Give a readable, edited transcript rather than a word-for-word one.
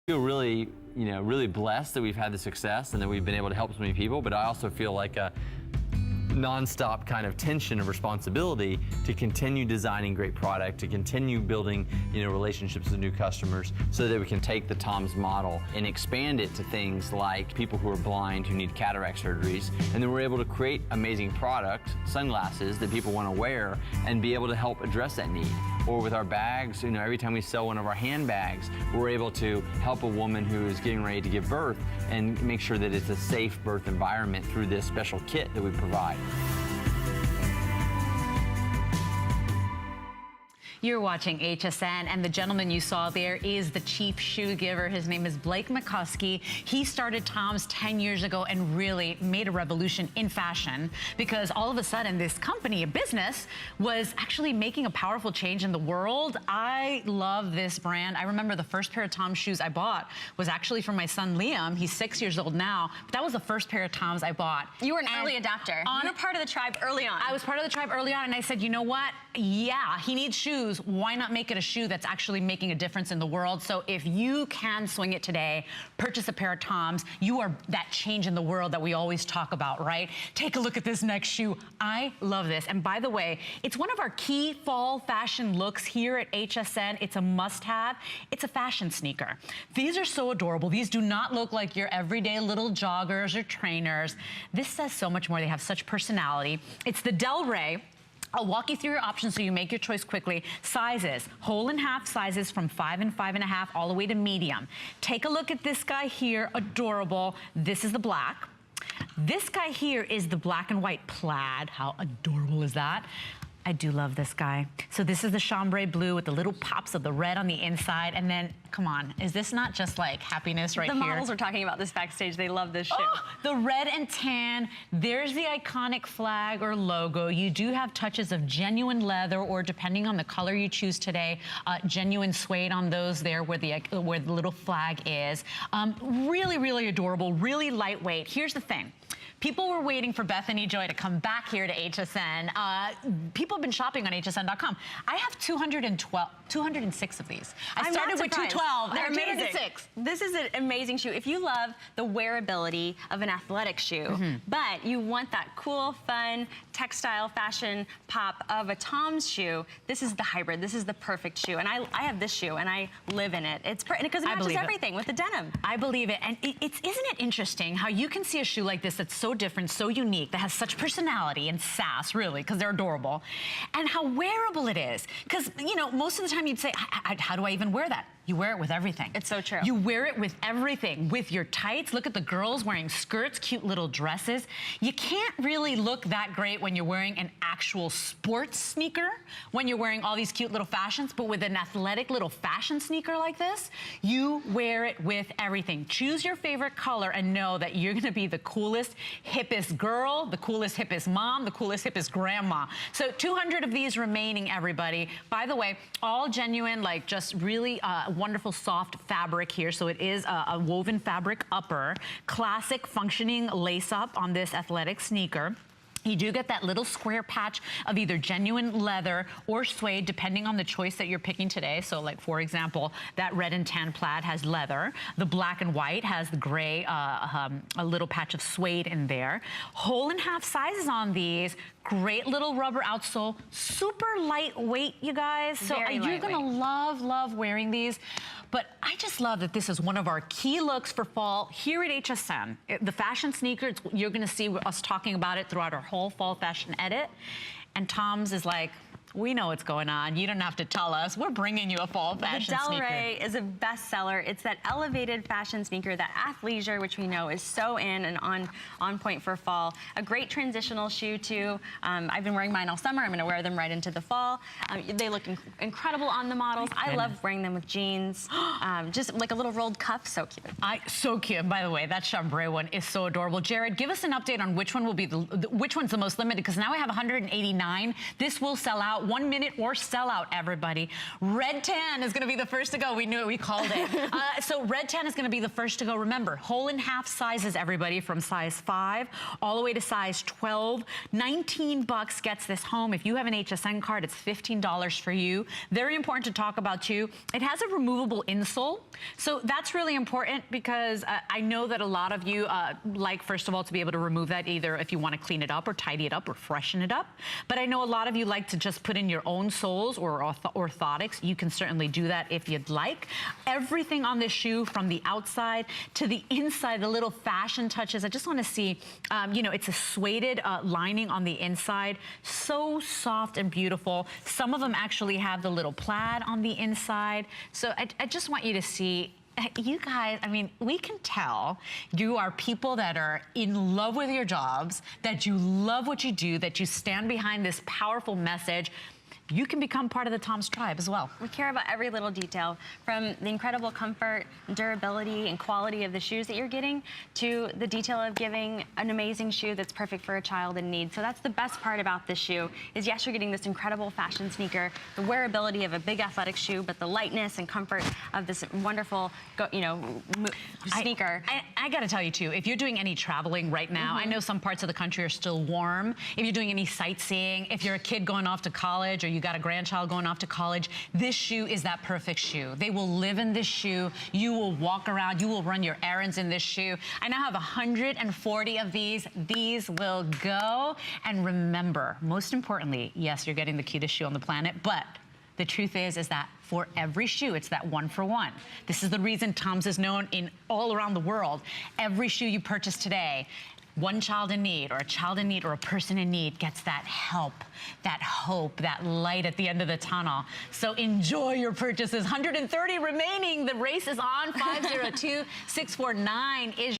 feel really, really blessed that we've had the success and that we've been able to help so many people, but I also feel like a non-stop kind of tension of responsibility to continue designing great product, to continue building, relationships with new customers so that we can take the TOMS model and expand it to things like people who are blind who need cataract surgeries, and then we're able to create amazing product, sunglasses that people want to wear and be able to help address that need. Or with our bags, every time we sell one of our handbags, we're able to help a woman who is getting ready to give birth and make sure that it's a safe birth environment through this special kit that we provide. You're watching HSN, and the gentleman you saw there is the chief shoe giver. His name is Blake McCuskey. He started TOMS 10 years ago and really made a revolution in fashion because all of a sudden this company, a business, was actually making a powerful change in the world. I love this brand. I remember the first pair of TOMS shoes I bought was actually for my son Liam. He's 6 years old now, but that was the first pair of TOMS I bought. You were an early adopter. You were part of the tribe early on. I was part of the tribe early on, and I said, you know what? Yeah, he needs shoes. Why not make it a shoe that's actually making a difference in the world? So if you can swing it today, purchase a pair of TOMS, you are that change in the world that we always talk about, right? Take a look at this next shoe. I love this. And by the way, it's one of our key fall fashion looks here at HSN. It's a must-have. It's a fashion sneaker. These are so adorable. These do not look like your everyday little joggers or trainers. This says so much more. They have such personality. It's the Del Rey. I'll walk you through your options so you make your choice quickly. Sizes, whole and half sizes from 5 and 5.5 all the way to medium. Take a look at this guy here, adorable. This is the black. This guy here is the black and white plaid. How adorable is that? I do love this guy. So this is the chambray blue with the little pops of the red on the inside. And then, come on, is this not just like happiness right here? The models were talking about this backstage. They love this shoe. Oh, the red and tan. There's the iconic flag or logo. You do have touches of genuine leather, or depending on the color you choose today, genuine suede on those there where the little flag is. Really, really adorable, really lightweight. Here's the thing. People were waiting for Bethany Joy to come back here to HSN. People have been shopping on hsn.com. I have 206 of these. I started with 212. They're amazing. 206. This is an amazing shoe. If you love the wearability of an athletic shoe, but you want that cool, fun, textile fashion pop of a TOMS shoe, this is the hybrid. This is the perfect shoe. And I have this shoe, and I live in it. It's because it matches everything with the denim. I believe it. And isn't it interesting how you can see a shoe like this that's so different, so unique, that has such personality and sass, really, because they're adorable, and how wearable it is. Because, most of the time you'd say, how do I even wear that? You wear it with everything. It's so true. You wear it with everything. With your tights. Look at the girls wearing skirts, cute little dresses. You can't really look that great when you're wearing an actual sports sneaker, when you're wearing all these cute little fashions, but with an athletic little fashion sneaker like this, you wear it with everything. Choose your favorite color and know that you're gonna be the coolest, hippest girl, the coolest, hippest mom, the coolest, hippest grandma. So 200 of these remaining, everybody. By the way, all genuine, like just really wonderful soft fabric here. So it is a woven fabric upper, classic functioning lace up on this athletic sneaker. You do get that little square patch of either genuine leather or suede, depending on the choice that you're picking today. So like, for example, that red and tan plaid has leather. The black and white has the gray, a little patch of suede in there. Whole and half sizes on these. Great little rubber outsole, super lightweight, you guys. So you're gonna love wearing these. But I just love that this is one of our key looks for fall here at HSN. The fashion sneaker, you're gonna see us talking about it throughout our whole fall fashion edit. And TOMS is like, we know what's going on. You don't have to tell us. We're bringing you a fall fashion sneaker. The Del Rey is a bestseller. It's that elevated fashion sneaker, that athleisure, which we know is so in and on point for fall. A great transitional shoe, too. I've been wearing mine all summer. I'm going to wear them right into the fall. They look incredible on the models. I love wearing them with jeans. Just like a little rolled cuff. So cute. So cute. By the way, that chambray one is so adorable. Jared, give us an update on which one will be which one's the most limited, because now we have 189. This will sell out out, 1 minute or sell out, everybody. Red tan is gonna be the first to go. We knew it, we called it. So red tan is gonna be the first to go. Remember, whole and half sizes, everybody, from size 5 all the way to size 12. 19 bucks gets this home. If you have an HSN card, it's $15 for you. Very important to talk about too. It has a removable insole. So that's really important because I know that a lot of you like, first of all, to be able to remove that either if you want to clean it up or tidy it up or freshen it up. But I know a lot of you like to just put in your own soles or orthotics. You can certainly do that if you'd like. Everything on this shoe from the outside to the inside, the little fashion touches. I just want to see, you know, it's a suede lining on the inside. So soft and beautiful. Some of them actually have the little plaid on the inside. So I just want you to see, you guys, I mean, we can tell you are people that are in love with your jobs, that you love what you do, that you stand behind this powerful message. You can become part of the TOMS tribe as well. We care about every little detail, from the incredible comfort, durability, and quality of the shoes that you're getting to the detail of giving an amazing shoe that's perfect for a child in need. So that's the best part about this shoe is, yes, you're getting this incredible fashion sneaker, the wearability of a big athletic shoe, but the lightness and comfort of this wonderful, you know, sneaker. I got to tell you too, if you're doing any traveling right now, I know some parts of the country are still warm. If you're doing any sightseeing, if you're a kid going off to college or you got a grandchild going off to college, this shoe is that perfect shoe. They will live in this shoe. You will walk around. You will run your errands in this shoe. I now have 140 of these. These will go. And remember, most importantly, yes, you're getting the cutest shoe on the planet, but the truth is that for every shoe, it's that 1 for 1. This is the reason TOMS is known in all around the world. Every shoe you purchase today, one child in need or a child in need or a person in need gets that help, that hope, that light at the end of the tunnel. So enjoy your purchases. 130 remaining. The race is on. 502-649 is